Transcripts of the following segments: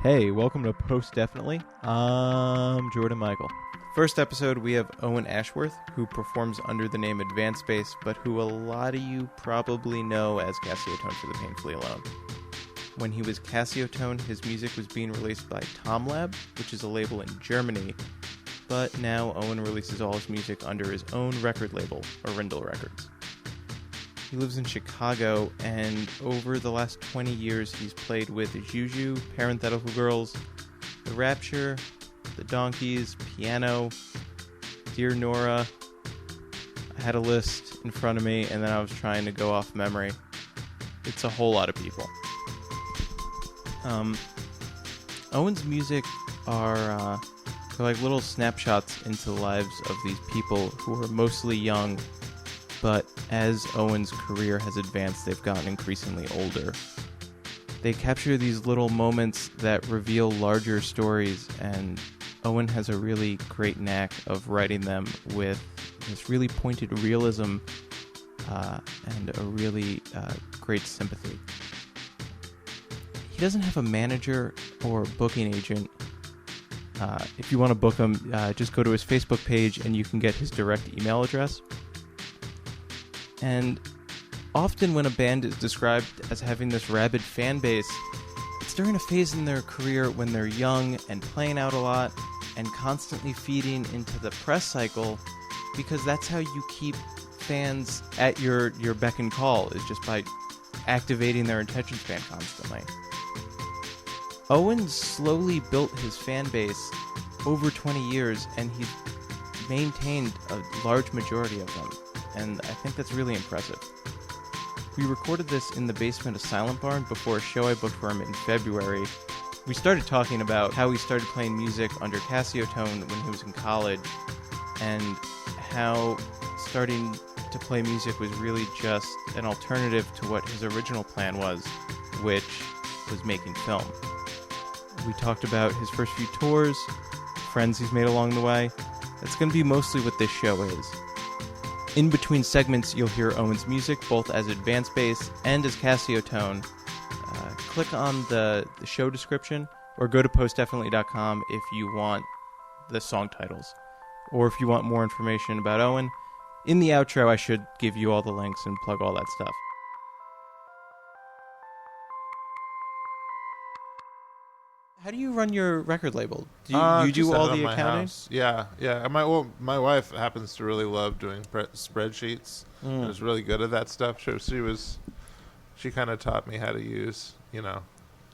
Hey, welcome to Post Definitely. I'm Jordan Michael. First episode, we have Owen Ashworth, who performs under the name Advanced Space, but who a lot of you probably know as Casiotone for the Painfully Alone. When he was Casiotone, his music was being released by Tomlab, which is a label in Germany, but now Owen releases all his music under his own record label, Orindal Records. He lives in Chicago, and over the last 20 years, he's played with Juju, Parenthetical Girls, The Rapture, The Donkeys, Piano, Dear Nora. I had a list in front of me, and then I was trying to go off memory. It's a whole lot of people. Owen's music are like little snapshots into the lives of these people who are mostly young, but as Owen's career has advanced, they've gotten increasingly older. They capture these little moments that reveal larger stories, and Owen has a really great knack of writing them with this really pointed realism and a really great sympathy. He doesn't have a manager or booking agent. If you want to book him, just go to his Facebook page and you can get his direct email address. And often when a band is described as having this rabid fan base, it's during a phase in their career when they're young and playing out a lot and constantly feeding into the press cycle, because that's how you keep fans at your beck and call, is just by activating their attention span constantly. Owen slowly built his fan base over 20 years, and he's maintained a large majority of them. And I think that's really impressive. We recorded this in the basement of Silent Barn before a show I booked for him in February. We started talking about how he started playing music under Casiotone when he was in college, and how starting to play music was really just an alternative to what his original plan was, which was making film. We talked about his first few tours, friends he's made along the way. That's going to be mostly what this show is. In between segments, you'll hear Owen's music, both as Advanced Bass and as Casiotone. Click on the show description, or go to postdefinitely.com if you want the song titles. Or if you want more information about Owen. In the outro, I should give you all the links and plug all that stuff. How do you run your record label? Do you do all the accounting? Yeah. My wife happens to really love doing spreadsheets. And is really good at that stuff. So she kind of taught me how to use,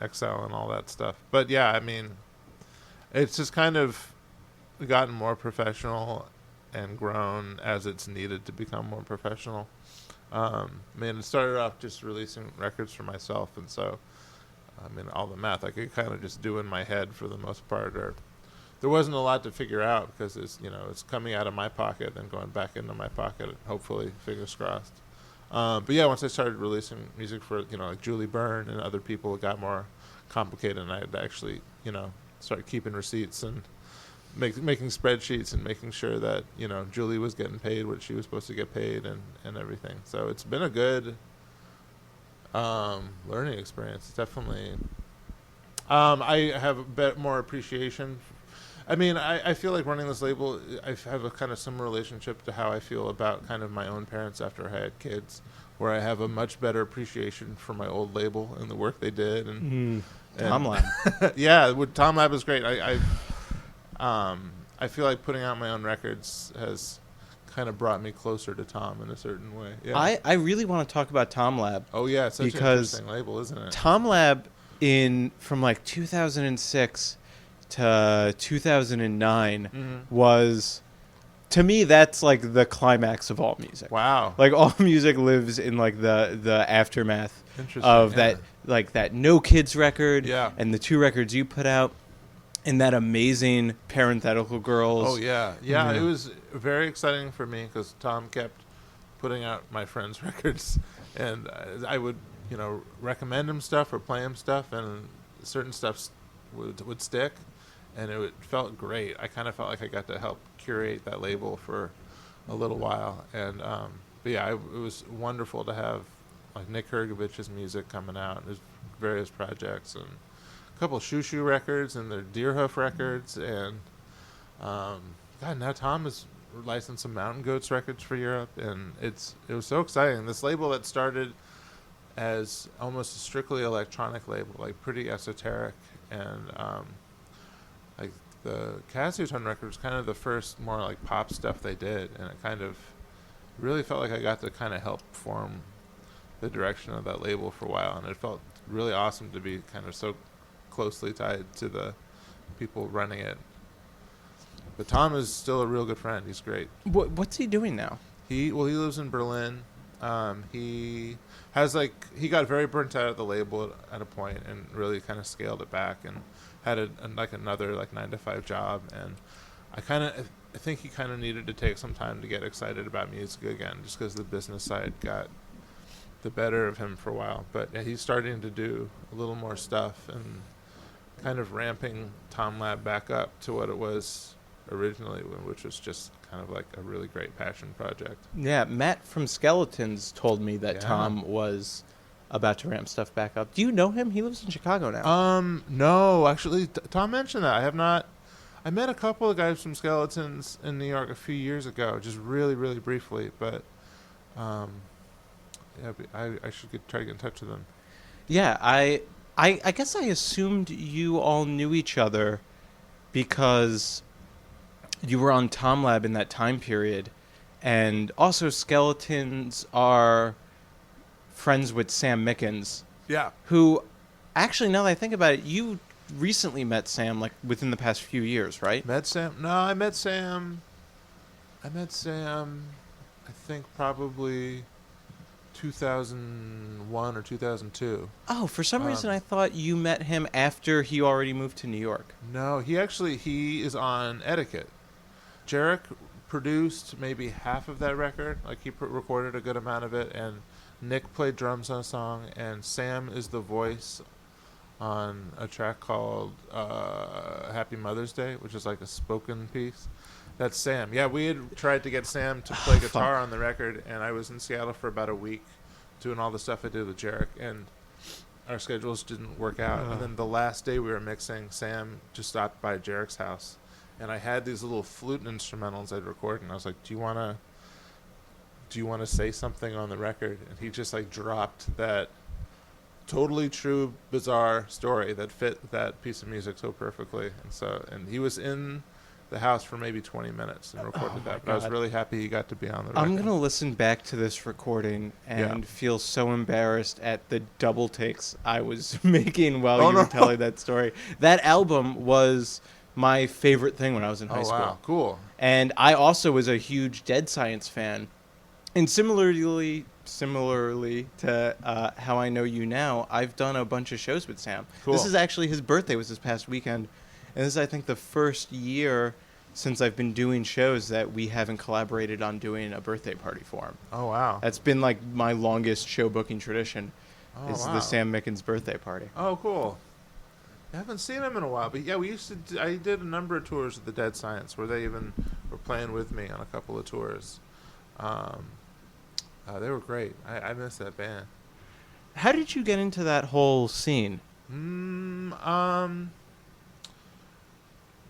Excel and all that stuff. But yeah, I mean, it's just kind of gotten more professional and grown as it's needed to become more professional. It started off just releasing records for myself, and so all the math I could kind of just do in my head for the most part, or there wasn't a lot to figure out because it's coming out of my pocket and going back into my pocket, hopefully, fingers crossed. But yeah, once I started releasing music for, like Julie Byrne and other people, it got more complicated, and I had to actually, start keeping receipts and making spreadsheets and making sure that, Julie was getting paid what she was supposed to get paid and everything. So it's been a good learning experience. Definitely. I have a bit more appreciation. I feel like running this label, I have a kind of similar relationship to how I feel about kind of my own parents after I had kids, where I have a much better appreciation for my old label and the work they did. And Tomlab. Yeah, Tomlab is great. I feel like putting out my own records has kind of brought me closer to Tom in a certain way. Yeah. I really want to talk about Tomlab. Oh yeah, it's such an interesting label, isn't it? Tomlab from like 2006 to 2009 was, to me, that's like the climax of all music. Wow. Like all music lives in like the aftermath of that, like that No Kids record and the two records you put out. And that amazing Parenthetical Girls. Oh, yeah. Yeah, it was very exciting for me because Tom kept putting out my friends' records. And I would, recommend him stuff or play him stuff, and certain stuff would stick. And it felt great. I kind of felt like I got to help curate that label for a little while. And, but yeah, it was wonderful to have like Nick Hergovich's music coming out, his various projects, and couple Shoo records and their Deerhoof records, and God, now Tom has licensed some Mountain Goats records for Europe, and it was so exciting. This label that started as almost a strictly electronic label, like pretty esoteric, and like the Casiotone record was kind of the first more like pop stuff they did, and it kind of really felt like I got to kind of help form the direction of that label for a while, and it felt really awesome to be kind of so closely tied to the people running it. But Tom is still a real good friend. He's great. What's he doing now? He lives in Berlin. He got very burnt out at the label at a point and really kind of scaled it back and had another 9-to-5 job. And I think he kind of needed to take some time to get excited about music again, just because the business side got the better of him for a while. But he's starting to do a little more stuff and kind of ramping Tomlab back up to what it was originally, which was just kind of like a really great passion project. Yeah, Matt from Skeletons told me that Tom was about to ramp stuff back up. Do you know him? He lives in Chicago now. No, actually, Tom mentioned that. I have not. I met a couple of guys from Skeletons in New York a few years ago, just really, really briefly. But I should try to get in touch with them. Yeah, I guess I assumed you all knew each other because you were on Tomlab in that time period, and also Skeletons are friends with Sam Mickens. Yeah. Who, actually, now that I think about it, you recently met Sam, like, within the past few years, right? Met Sam? No, I met Sam, I think probably 2001 or 2002. Oh, for some reason I thought you met him after he already moved to New York. No, he is on Etiquette. Jarek produced maybe half of that record. Like, he recorded a good amount of it, and Nick played drums on a song, and Sam is the voice on a track called Happy Mother's Day, which is like a spoken piece. That's Sam. Yeah, we had tried to get Sam to play guitar on the record, and I was in Seattle for about a week doing all the stuff I did with Jarek, and our schedules didn't work out. And then the last day we were mixing, Sam just stopped by Jarek's house, and I had these little flute instrumentals I'd recorded, and I was like, do you want to say something on the record? And he just like dropped that totally true, bizarre story that fit that piece of music so perfectly. And he was in the house for maybe 20 minutes and recorded that. But I was really happy he got to be on the record. I'm going to listen back to this recording and feel so embarrassed at the double takes I was making while you were telling that story. That album was my favorite thing when I was in high school. Wow, cool. And I also was a huge Dead Science fan. And similarly to how I know you now, I've done a bunch of shows with Sam. Cool. This is actually, his birthday was this past weekend. And this is, I think, the first year since I've been doing shows that we haven't collaborated on doing a birthday party for him. Oh, wow. That's been like my longest show booking tradition the Sam Mickens birthday party. Oh, cool. I haven't seen him in a while, but yeah, I did a number of tours with the Dead Science where they even were playing with me on a couple of tours. They were great. I miss that band. How did you get into that whole scene?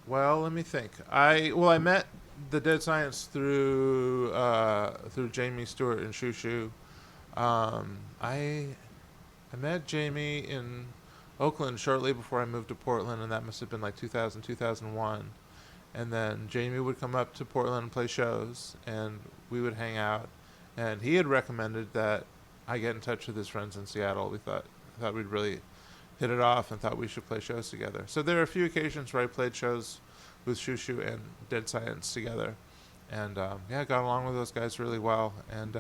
Well, let me think. I met the Dead Science through Jamie Stewart and Shoo. I met Jamie in Oakland shortly before I moved to Portland, and that must have been like 2000, 2001. And then Jamie would come up to Portland and play shows, and we would hang out. And he had recommended that I get in touch with his friends in Seattle. We thought we'd really hit it off and thought we should play shows together. So there are a few occasions where I played shows with Shoo and Dead Science together. And I got along with those guys really well. And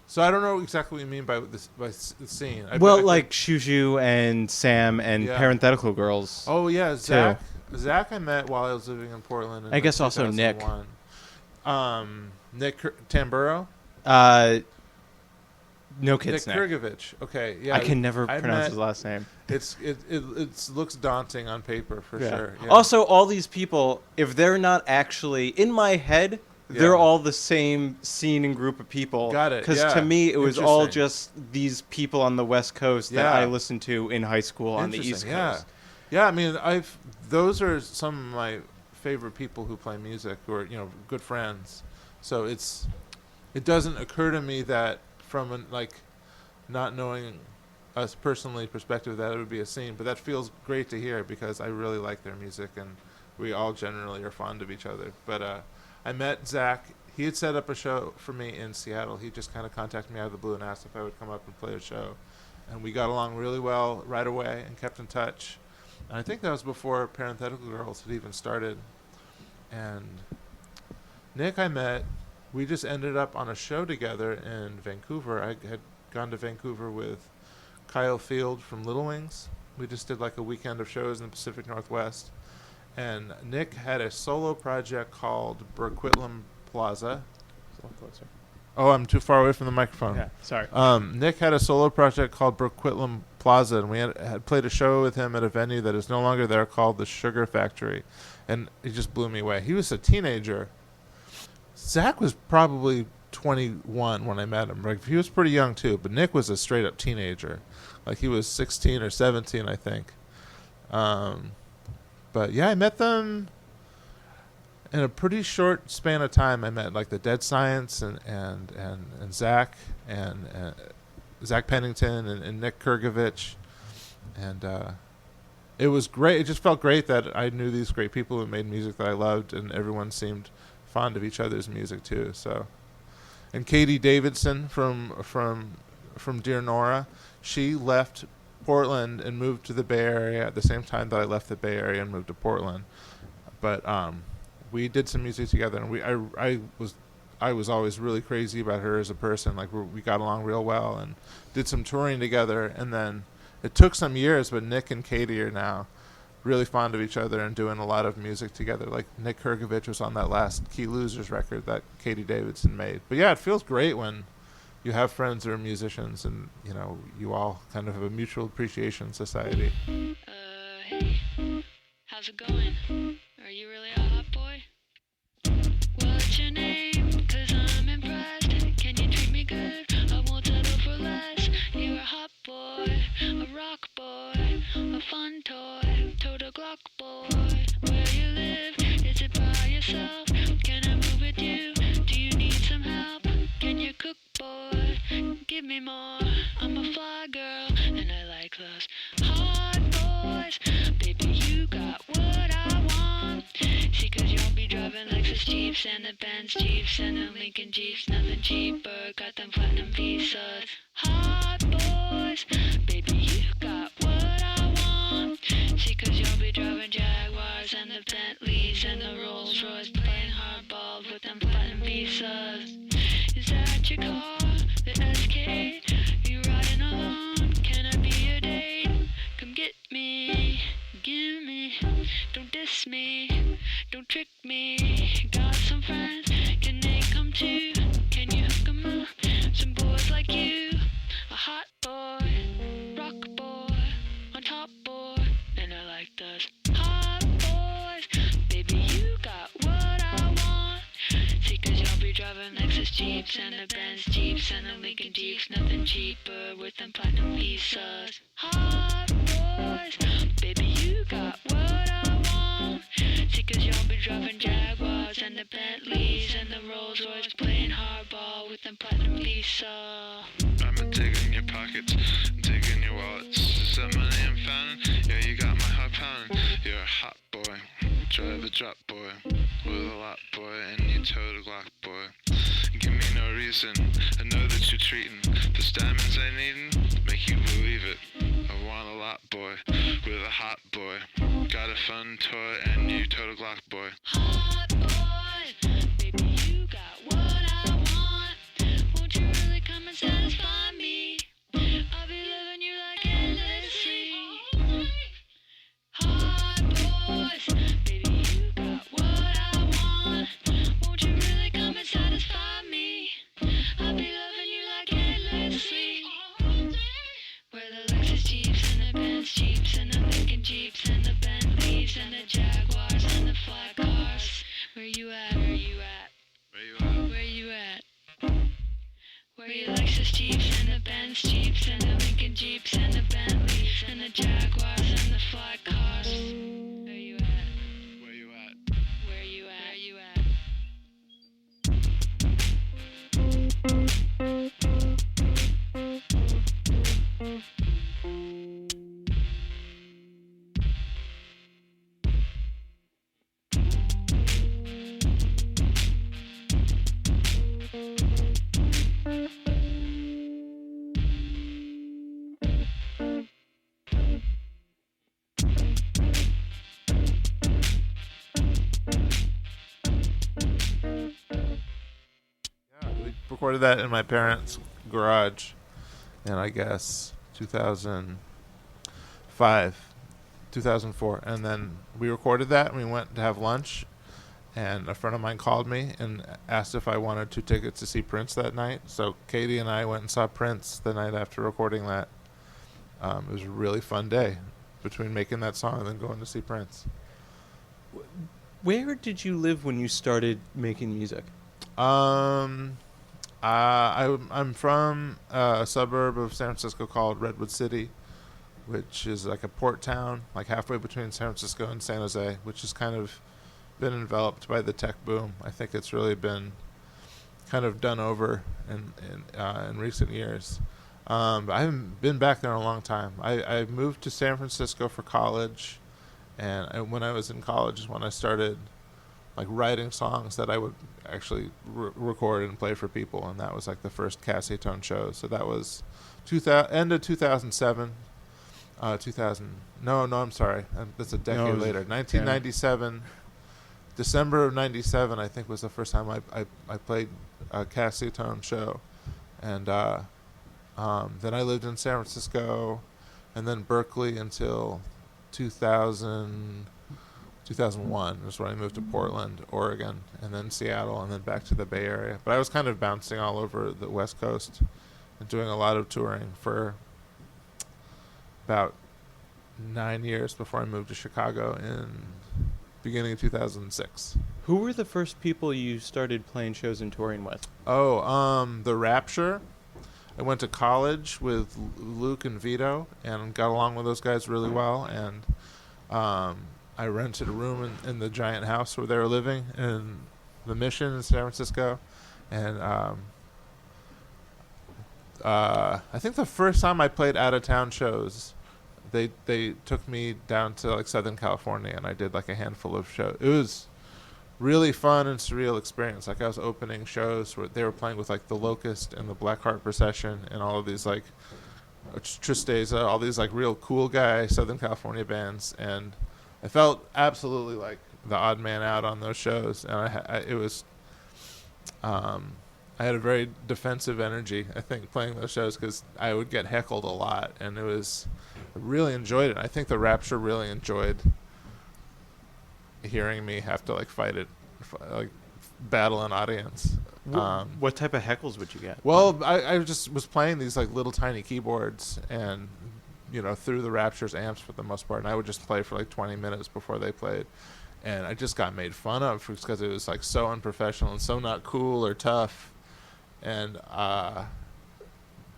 so I don't know exactly what you mean by the scene. Like Shoo and Sam and Parenthetical Girls. Oh, yeah, Zach. Too. Zach I met while I was living in Portland. I guess also Nick. Nick Tamburo? No kids. Nick Kurgovich. Okay, yeah. I can never pronounce his last name. It looks daunting on paper for sure. Yeah. Also, all these people, if they're not actually in my head, they're all the same scene and group of people. Got it. Because Yeah. to me, it was all Interesting. just these people on the West Coast that I listened to in high school on the East Coast. Yeah, I mean, those are some of my favorite people who play music, who are, you know, good friends. So it doesn't occur to me that from not knowing us personally perspective that it would be a scene, but that feels great to hear because I really like their music and we all generally are fond of each other. But I met Zach. He had set up a show for me in Seattle. He just kind of contacted me out of the blue and asked if I would come up and play a show. And we got along really well right away and kept in touch. And I think that was before Parenthetical Girls had even started. And Nick I met, we just ended up on a show together in Vancouver. I had gone to Vancouver with Kyle Field from Little Wings. We just did like a weekend of shows in the Pacific Northwest. And Nick had a solo project called Burquitlam Plaza. Oh, I'm too far away from the microphone. Yeah, sorry. Nick had a solo project called Burquitlam Plaza, and we had played a show with him at a venue that is no longer there called the Sugar Factory. And he just blew me away. He was a teenager. Zach was probably 21 when I met him. Like, he was pretty young, too, but Nick was a straight-up teenager. Like, he was 16 or 17, I think. But, yeah, I met them in a pretty short span of time. I met, like, the Dead Science and Zach and Zach Pennington and Nick Kurgovich. And it was great. It just felt great that I knew these great people who made music that I loved, and everyone seemed fond of each other's music, too. So, and Katie Davidson from Dear Nora, she left Portland and moved to the Bay Area at the same time that I left the Bay Area and moved to Portland. But we did some music together, and I was always really crazy about her as a person. Like, we got along real well and did some touring together. And then it took some years, but Nick and Katie are now really fond of each other and doing a lot of music together. Like, Nick Kurgovich was on that last Key Losers record that Katie Davidson made. But yeah, it feels great when you have friends who are musicians and, you know, you all kind of have a mutual appreciation society. Hey, how's it going? Are you really a hot boy? What's your name? 'Cause I'm impressed. Can you treat me good? I won't settle for less. You're a hot boy, a rock boy, a fun toy, total Glock boy. Where you live? Is it by yourself? Can I move with you? Do you need some help? Can you cook, boy? Give me more. I'm a fly girl, and I like those hot boys. Baby, you got what I want. See, 'cause you'll be driving Lexus Jeeps and the Benz Jeeps and the Lincoln Jeeps. Nothing cheaper, got them platinum visas. Hot boys, baby, you got what I want. See, 'cause you'll be driving Jaguars and the Bentleys and the Rolls Royce, playing hardball with them platinum visas. Is that your car, the SK? You riding along? Can I be your date? Come get me, give me, don't diss me, don't trick me. Got some friends, can they come too? Can you hook 'em up? Some boys like you, a hot boy, rock boy, on top boy, and I like those hot boys. Baby, you got what I want. See, 'cause you'll be driving Lexus Jeeps and the Benz Jeeps and the Lincoln Jeeps. Nothing cheaper with them platinum visas. Hot boys, baby, you got what I want. See, 'cause you'll be driving Jaguars and the Bentleys and the Rolls Royce, playing hardball with them platinum visa. I'ma dig in your pockets, dig in your wallets. Is that money I'm finding? Yeah, you got my heart pounding. You're a hot boy, drive a drop boy, with a lot boy, and you tote a Glock boy. Give me no reason, I know that you're treating those diamonds I needin', make you believe it. I want a lot boy, with a hot boy, got a fun toy, and you tote a Glock boy. Hot boy, baby, you got what I want. Won't you really come and satisfy me? I'll be loving you like endlessly. Hot boys, baby, you got what I want. Won't you really come and satisfy me? I'll be loving you like endlessly. Where the Lexus Jeeps and the Benz Jeeps and the Lincoln Jeeps and the Bentleys and the Jaguars and the fly cars. the Lexus Jeeps and the Benz Jeeps and the Lincoln Jeeps and the Bentleys and the Jaguars and the fly cars. Where you at? Where you at? Where you at? Where you at? Yeah, we recorded that in my parents' garage in, I guess, 2005, 2004. And then we recorded that and we went to have lunch. And a friend of mine called me and asked if I wanted 2 tickets to see Prince that night. So Katie and I went and saw Prince the night after recording that. It was a really fun day between making that song and then going to see Prince. Where did you live when you started making music? I'm from a suburb of San Francisco called Redwood City, which is like a port town, like halfway between San Francisco and San Jose, which has kind of been enveloped by the tech boom. I think it's really been kind of done over in recent years. But I haven't been back there in a long time. I moved to San Francisco for college, and when I was in college is when I started like writing songs that I would actually record and play for people, and that was like the first Casiotone show. So that was end of 2007. 2000. No, I'm sorry. That's a decade later. 1997. December of 97, I think, was the first time I played a Casiotone show. And then I lived in San Francisco and then Berkeley until 2001 is when I moved to Portland, Oregon, and then Seattle, and then back to the Bay Area. But I was kind of bouncing all over the West Coast and doing a lot of touring for about 9 years before I moved to Chicago in beginning of 2006. Who were the first people you started playing shows and touring with? The Rapture. I went to college with Luke and Vito and got along with those guys really well. And I rented a room in the giant house where they were living in the Mission in San Francisco. And I think the first time I played out-of-town shows, they took me down to like Southern California, and I did like a handful of shows. It was really fun and surreal experience. Like I was opening shows where they were playing with like the Locust and the Blackheart Procession and all of these like Tristeza, all these like real cool guy Southern California bands, and I felt absolutely like the odd man out on those shows. And I had a very defensive energy, I think, playing those shows because I would get heckled a lot, and I really enjoyed it. I think the Rapture really enjoyed hearing me have to like fight it, like battle an audience. What type of heckles would you get? Well, I just was playing these like little tiny keyboards and, through the Rapture's amps for the most part, and I would just play for like 20 minutes before they played. And I just got made fun of because it was like so unprofessional and so not cool or tough. And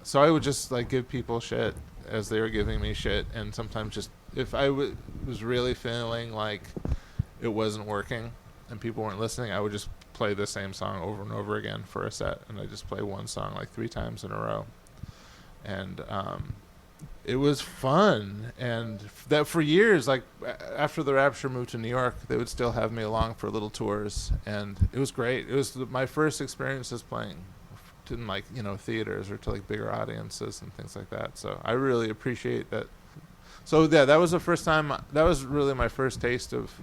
so I would just like give people shit as they were giving me shit, and sometimes just if I was really feeling like it wasn't working and people weren't listening, I would just play the same song over and over again for a set, and I just play one song like 3 times in a row. And it was fun, and that for years, like after the Rapture moved to New York, they would still have me along for little tours, and it was great. It was my first experiences playing in like theaters or to like bigger audiences and things like that. So I really appreciate that. So yeah, that was the first time. That was really my first taste of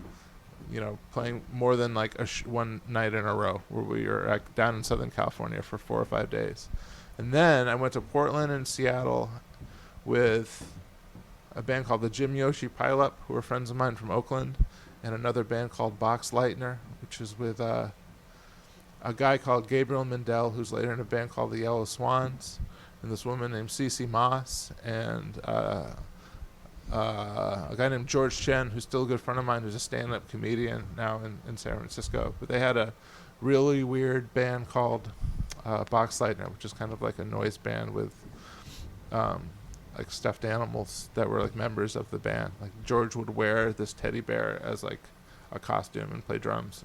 playing more than like one night in a row, where we were like down in Southern California for 4 or 5 days. And then I went to Portland and Seattle with a band called the Jim Yoshi Pileup, who are friends of mine from Oakland, and another band called Box Lightner, which is with a guy called Gabriel Mendel, who's later in a band called the Yellow Swans, and this woman named Cece Moss, and a guy named George Chen, who's still a good friend of mine, who's a stand-up comedian now in San Francisco. But they had a really weird band called Boxleitner, which is kind of like a noise band with like stuffed animals that were like members of the band. Like George would wear this teddy bear as like a costume and play drums.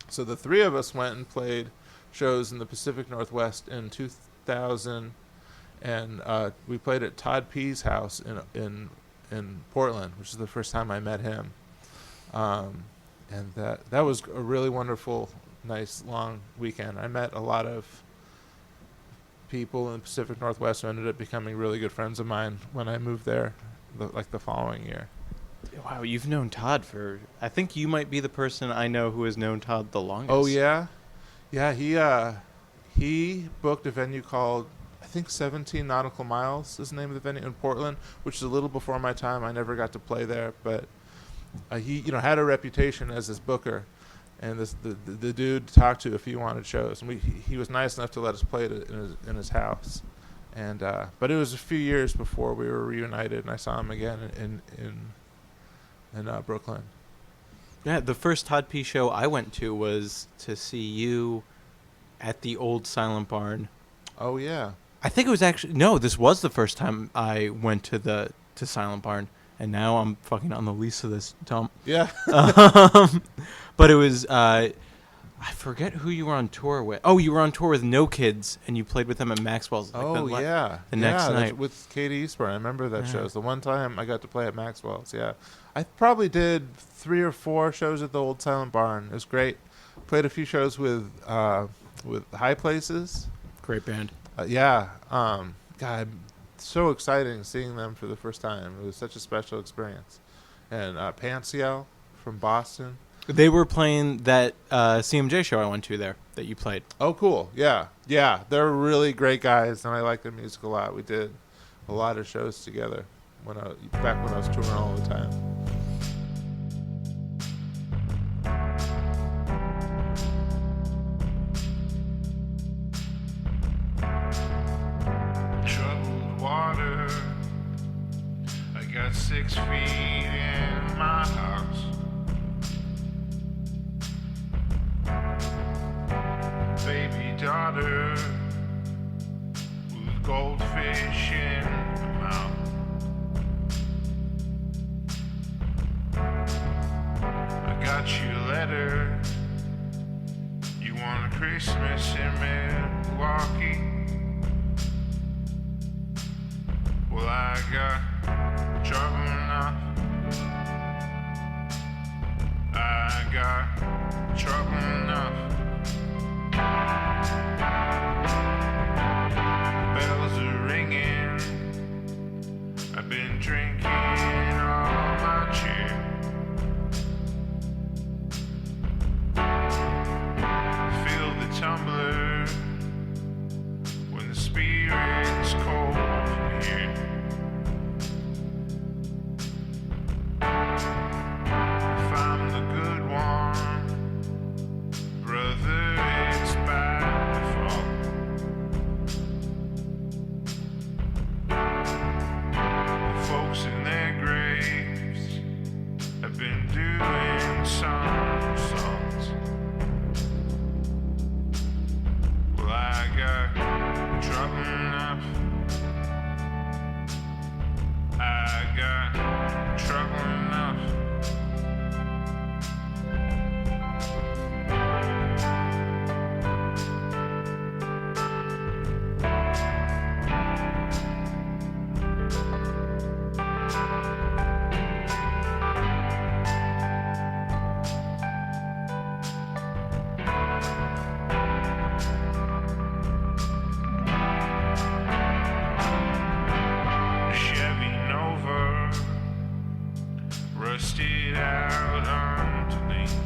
So the three of us went and played shows in the Pacific Northwest in 2000, and we played at Todd P's house in Portland, which is the first time I met him. And that was a really wonderful, nice long weekend. I met a lot of people in the Pacific Northwest who ended up becoming really good friends of mine when I moved there, the following year. Wow, you've known Todd for... I think you might be the person I know who has known Todd the longest. Oh, yeah? Yeah, he booked a venue called, I think 17 Nautical Miles is the name of the venue in Portland, which is a little before my time. I never got to play there, but he had a reputation as this booker. And the dude to talk to if you wanted shows, and he was nice enough to let us play it in his house, and but it was a few years before we were reunited, and I saw him again in Brooklyn. Yeah, the first Todd P show I went to was to see you at the old Silent Barn. Oh yeah, I think it was actually this was the first time I went to Silent Barn, and now I'm fucking on the lease of this dump. Yeah. But it was, I forget who you were on tour with. Oh, you were on tour with No Kids, and you played with them at Maxwell's. The next night. With Katie Eastburn. I remember that show. It's the one time I got to play at Maxwell's, yeah. I probably did 3 or 4 shows at the old Silent Barn. It was great. Played a few shows with High Places. Great band. God, so exciting seeing them for the first time. It was such a special experience. And Pansiel from Boston. They were playing that CMJ show I went to there that you played. Oh, cool. Yeah. They're really great guys, and I like their music a lot. We did a lot of shows together back when I was touring all the time. Troubled water. I got 6 feet in my house. Baby daughter with goldfish in her mouth. I got you a letter. You want a Christmas in Milwaukee? Well, I got trouble enough. I got trouble enough. Bells are ringing. I've been drinking all my cheer. Fill the tumbler when the spirit's cold from here. If I'm the good one, brother, it's by default. The folks in their graves have been doing somersaults. Well, I got trouble enough. I got trouble enough. Chevy Nova, rusted out underneath.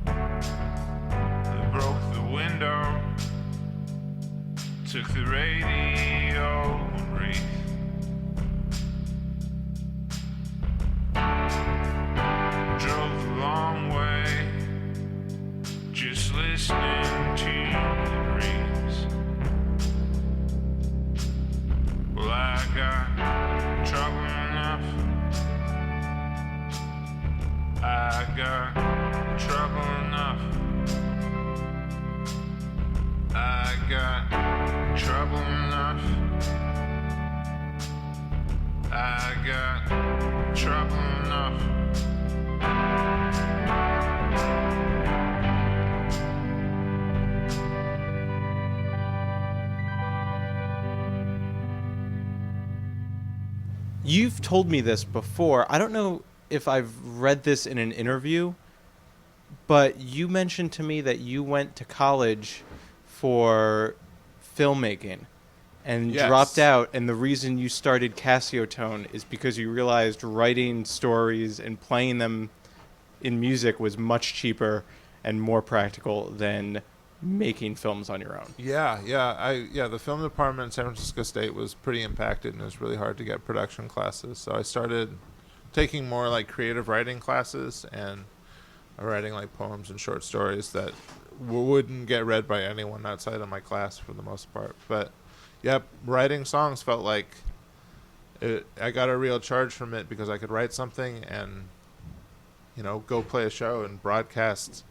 They broke the window, took the radio and wreath. Drove the long way, just listening to the breeze. Well, I got trouble enough. I got trouble enough. I got trouble enough. I got trouble enough. You've told me this before. I don't know if I've read this in an interview, but you mentioned to me that you went to college for filmmaking and Yes. dropped out, and the reason you started Casiotone is because you realized writing stories and playing them in music was much cheaper and more practical than making films on your own. Yeah. The film department in San Francisco State was pretty impacted, and it was really hard to get production classes. So I started taking more like creative writing classes and writing like poems and short stories that wouldn't get read by anyone outside of my class for the most part. But yeah, writing songs felt like I got a real charge from it because I could write something and, you know, go play a show and broadcast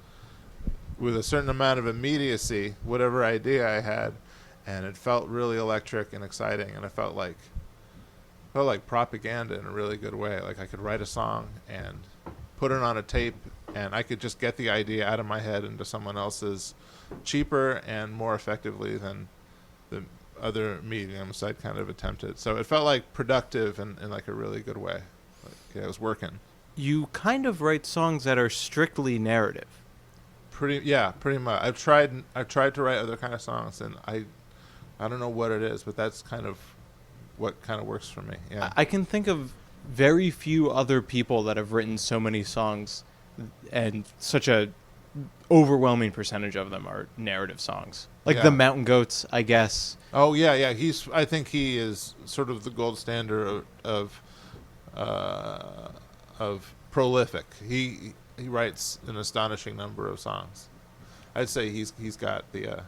with a certain amount of immediacy whatever idea I had, and it felt really electric and exciting, and it felt like propaganda in a really good way. Like I could write a song and put it on a tape, and I could just get the idea out of my head into someone else's cheaper and more effectively than the other mediums I'd kind of attempted. So it felt like productive in like a really good way. Like, yeah, it was working. You kind of write songs that are strictly narrative. Pretty much. I've tried to write other kind of songs, and I don't know what it is, but that's kind of what kind of works for me. Yeah. I can think of very few other people that have written so many songs, and such a overwhelming percentage of them are narrative songs. Like the Mountain Goats, I guess. Oh yeah. I think he is sort of the gold standard of prolific. He writes an astonishing number of songs. I'd say he's got the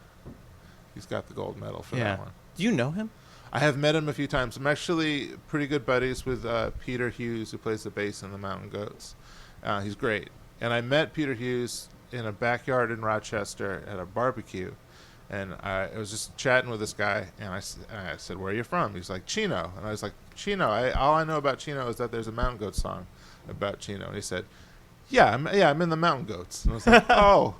gold medal for that one. Do you know him? I have met him a few times. I'm actually pretty good buddies with Peter Hughes, who plays the bass in the Mountain Goats. He's great. And I met Peter Hughes in a backyard in Rochester at a barbecue. And I was just chatting with this guy, and I said, "Where are you from?" He's like, "Chino." And I was like, "Chino? All I know about Chino is that there's a Mountain Goats song about Chino." And he said, I'm in the Mountain Goats. And I was like, "Oh,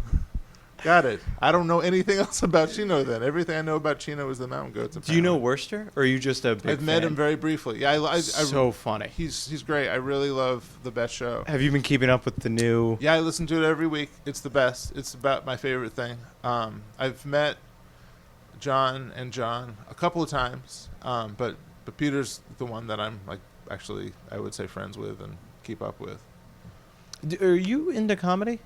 got it. I don't know anything else about Chino then. Everything I know about Chino is the Mountain Goats." Apparently. Do you know Worcester, or are you just a big I've met fan? him very briefly. Yeah, I so funny. He's great. I really love The Best Show. Have you been keeping up with the new? Yeah, I listen to it every week. It's the best. It's about my favorite thing. I've met John a couple of times, but Peter's the one that I'm like actually I would say friends with and keep up with. Are you into comedy?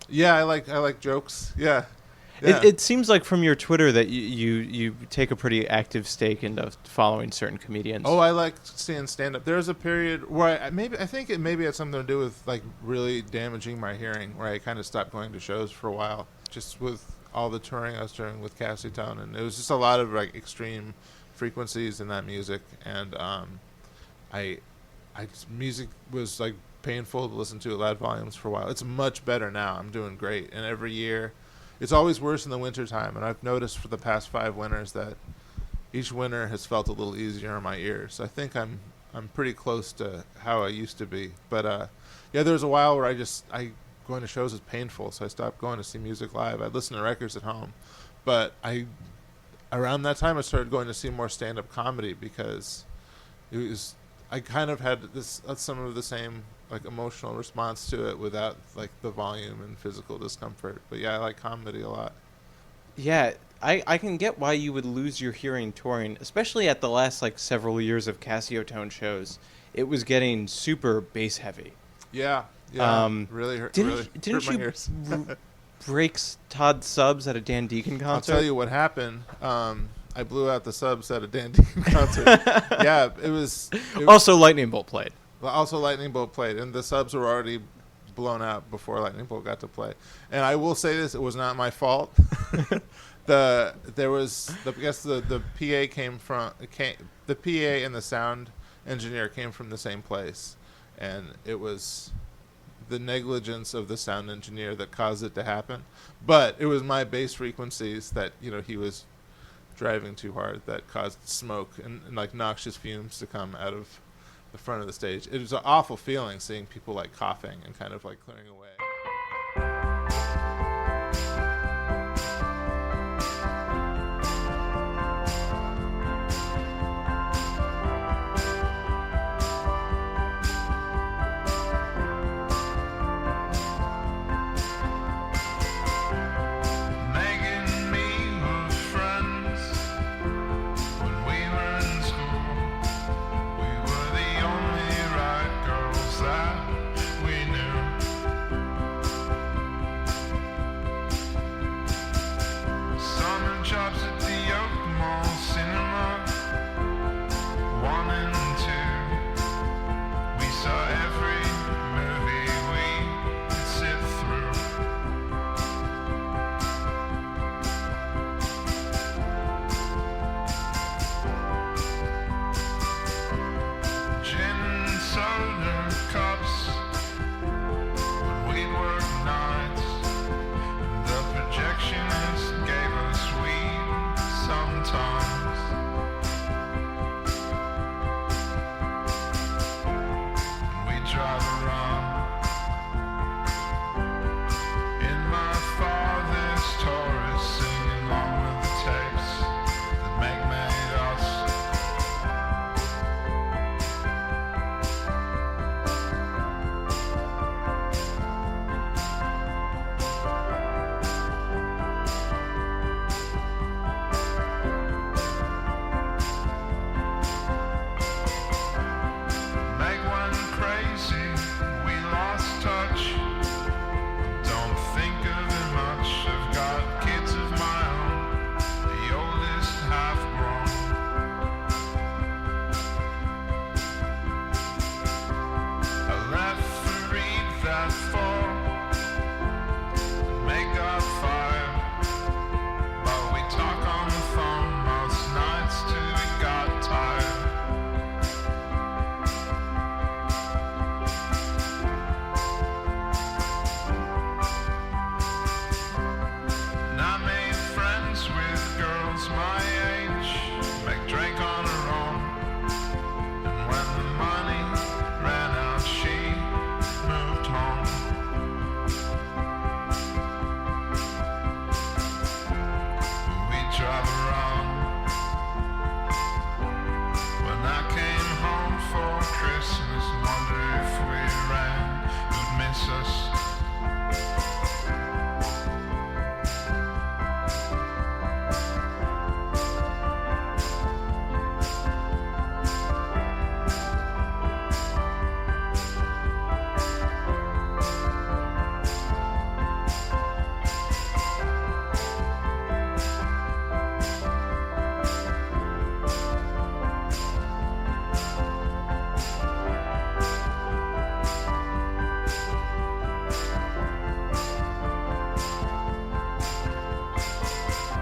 Yeah, I like jokes. Yeah. It seems like from your Twitter that you take a pretty active stake into following certain comedians. Oh, I like seeing stand-up. There was a period where I think it maybe had something to do with like really damaging my hearing, where I kind of stopped going to shows for a while, just with all the touring I was doing with Casiotone, and it was just a lot of like extreme frequencies in that music, and music was like painful to listen to at loud volumes for a while. It's much better now. I'm doing great, and every year it's always worse in the wintertime, and I've noticed for the past 5 winters that each winter has felt a little easier on my ears. I think I'm pretty close to how I used to be. But there was a while where going to shows is painful, so I stopped going to see music live. I'd listen to records at home, but around that time I started going to see more stand-up comedy because I kind of had some of the same like emotional response to it without like the volume and physical discomfort. But yeah, I like comedy a lot. Yeah, I can get why you would lose your hearing touring, especially at the last like several years of Casiotone shows. It was getting super bass heavy. Yeah, really hurt. Didn't hurt my you ears. break Todd subs at a Dan Deacon concert? I'll tell you what happened. I blew out the subs at a Dan Deacon concert. Yeah, it was also Lightning Bolt played. Also, Lightning Bolt played, and the subs were already blown out before Lightning Bolt got to play. And I will say this: it was not my fault. The PA and the sound engineer came from the same place, and it was the negligence of the sound engineer that caused it to happen. But it was my bass frequencies that, he was driving too hard that caused smoke and like noxious fumes to come out of the front of the stage. It was an awful feeling seeing people like coughing and kind of like clearing away.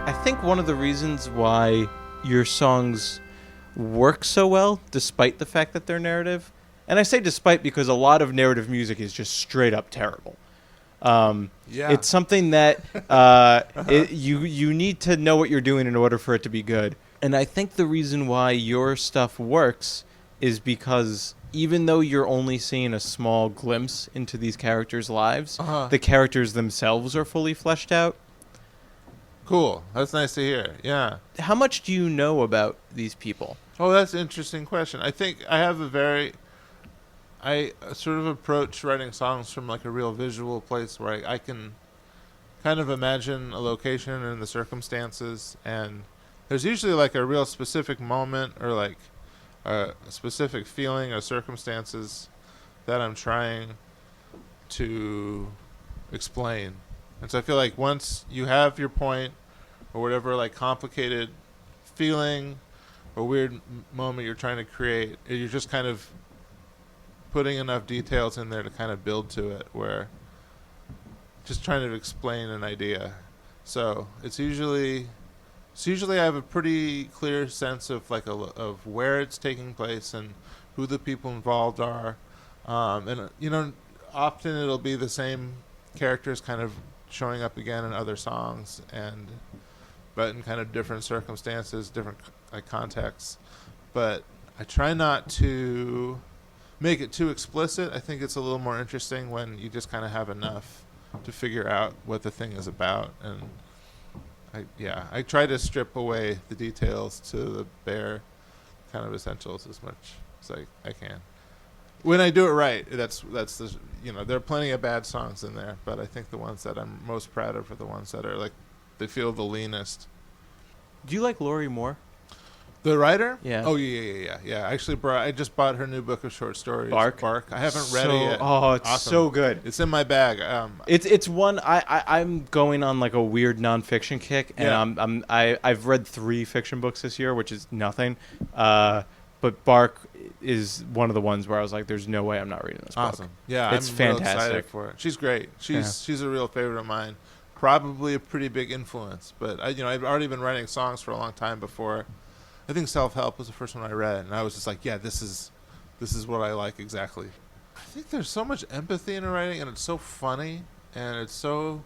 I think one of the reasons why your songs work so well, despite the fact that they're narrative, and I say despite because a lot of narrative music is just straight up terrible. It's something that you need to know what you're doing in order for it to be good. And I think the reason why your stuff works is because even though you're only seeing a small glimpse into these characters' lives, the characters themselves are fully fleshed out. Cool. That's nice to hear. Yeah. How much do you know about these people? Oh, that's an interesting question. I think I have I sort of approach writing songs from like a real visual place where I can kind of imagine a location and the circumstances, and there's usually like a real specific moment or like a specific feeling or circumstances that I'm trying to explain. And so I feel like once you have your point or whatever like complicated feeling or weird moment you're trying to create, you're just kind of putting enough details in there to kind of build to it, where just trying to explain an idea. So it's usually I have a pretty clear sense of like of where it's taking place and who the people involved are, and often it'll be the same characters kind of showing up again in other songs, but in kind of different circumstances, different like contexts. But I try not to make it too explicit. I think it's a little more interesting when you just kind of have enough to figure out what the thing is about. And I try to strip away the details to the bare kind of essentials as much as I can. When I do it right, that's the, there are plenty of bad songs in there, but I think the ones that I'm most proud of are the ones that are like, they feel the leanest. Do you like Lori more? The writer? Yeah. Oh, yeah. Actually, I just bought her new book of short stories. Bark. I haven't read it yet. Oh, it's Awesome. so good. It's in my bag. It's one I'm going on like a weird nonfiction kick, and I've read 3 fiction books this year, which is nothing. But Bark is one of the ones where I was like, "There's no way I'm not reading this book." Awesome. Yeah, it's I'm fantastic. real excited for it. She's great. She's a real favorite of mine. Probably a pretty big influence. But I've already been writing songs for a long time before. I think Self Help was the first one I read, and I was just like, "Yeah, this is what I like exactly." I think there's so much empathy in her writing, and it's so funny, and it's so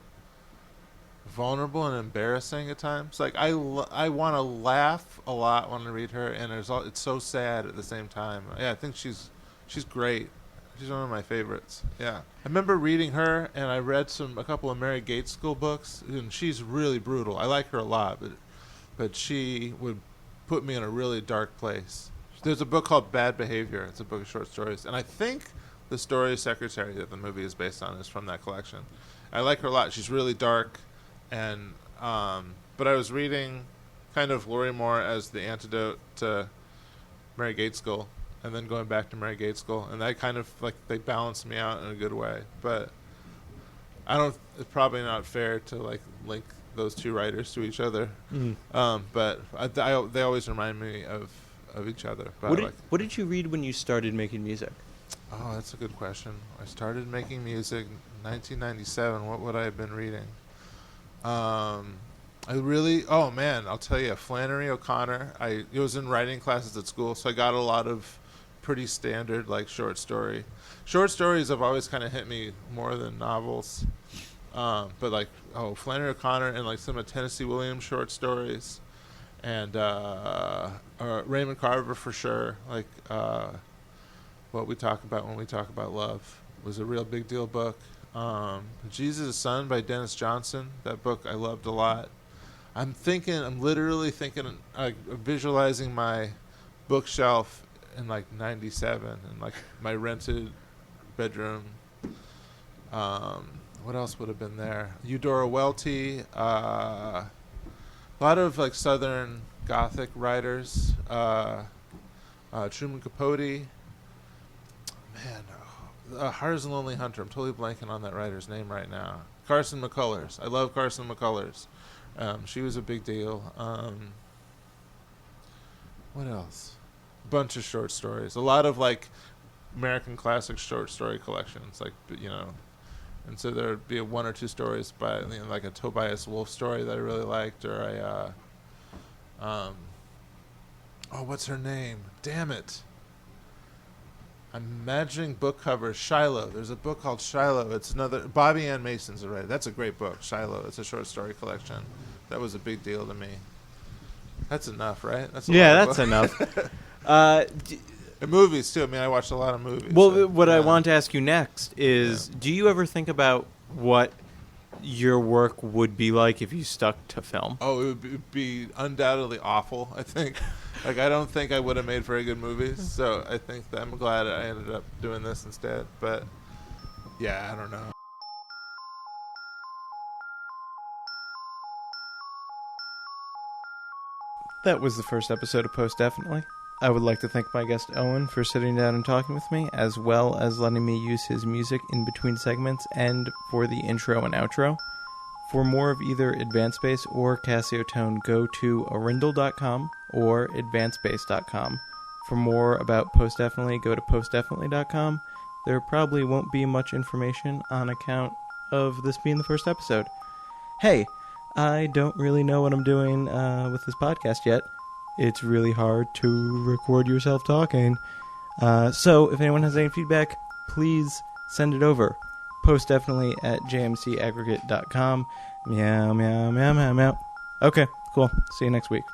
vulnerable and embarrassing at times. Like I want to laugh a lot when I read her, and it's so sad at the same time. Yeah, I think she's great. She's one of my favorites. Yeah, I remember reading her, and I read a couple of Mary Gates School books, and she's really brutal. I like her a lot, but she would put me in a really dark place. There's a book called Bad Behavior. It's a book of short stories, and I think the story Secretary that the movie is based on is from that collection. I like her a lot. She's really dark. And but I was reading kind of Lori Moore as the antidote to Mary Gateskill, and then going back to Mary Gateskill, and that kind of like they balanced me out in a good way. But it's probably not fair to like link those two writers to each other. But they always remind me of each other. But what did you read when you started making music? Oh, that's a good question. I started making music in 1997. What would I have been reading? I'll tell you, Flannery O'Connor. It was in writing classes at school, so I got a lot of pretty standard like short story. Short stories have always kind of hit me more than novels. But like Flannery O'Connor and like some of Tennessee Williams short stories, and Raymond Carver for sure. Like what we talk about when we talk about love was a real big deal book. Jesus' Son by Dennis Johnson. That book I loved a lot. I'm literally thinking, visualizing my bookshelf in like 97 and like my rented bedroom. What else would have been there? Eudora Welty. A lot of like Southern Gothic writers. Truman Capote. Man, Heart is a Lonely Hunter. I'm totally blanking on that writer's name right now. Carson McCullers. I love Carson McCullers. She was a big deal. What else? A bunch of short stories. A lot of like American classic short story collections, like and so there'd be 1 or 2 stories by like a Tobias Wolff story that I really liked, or what's her name? Damn it. I'm imagining book covers. Shiloh. There's a book called Shiloh. It's another Bobby Ann Mason's a writer. That's a great book. Shiloh. It's a short story collection. That was a big deal to me. That's enough, right? That's enough. And movies too. I mean, I watched a lot of movies. Well, what I want to ask you next is, do you ever think about what your work would be like if you stuck to film? Oh, it would be undoubtedly awful, I think. Like, I don't think I would have made very good movies, so I think that I'm glad I ended up doing this instead. But, yeah, I don't know. That was the first episode of Post Definitely. I would like to thank my guest Owen for sitting down and talking with me, as well as letting me use his music in between segments and for the intro and outro. For more of either Advanced Bass or Casiotone, go to orindal.com or advancedbass.com. For more about Post Definitely, go to postdefinitely.com. There probably won't be much information on account of this being the first episode. Hey, I don't really know what I'm doing with this podcast yet. It's really hard to record yourself talking. So if anyone has any feedback, please send it over. Post definitely at jmcaggregate.com. Meow, meow, meow, meow, meow. Okay, cool. See you next week.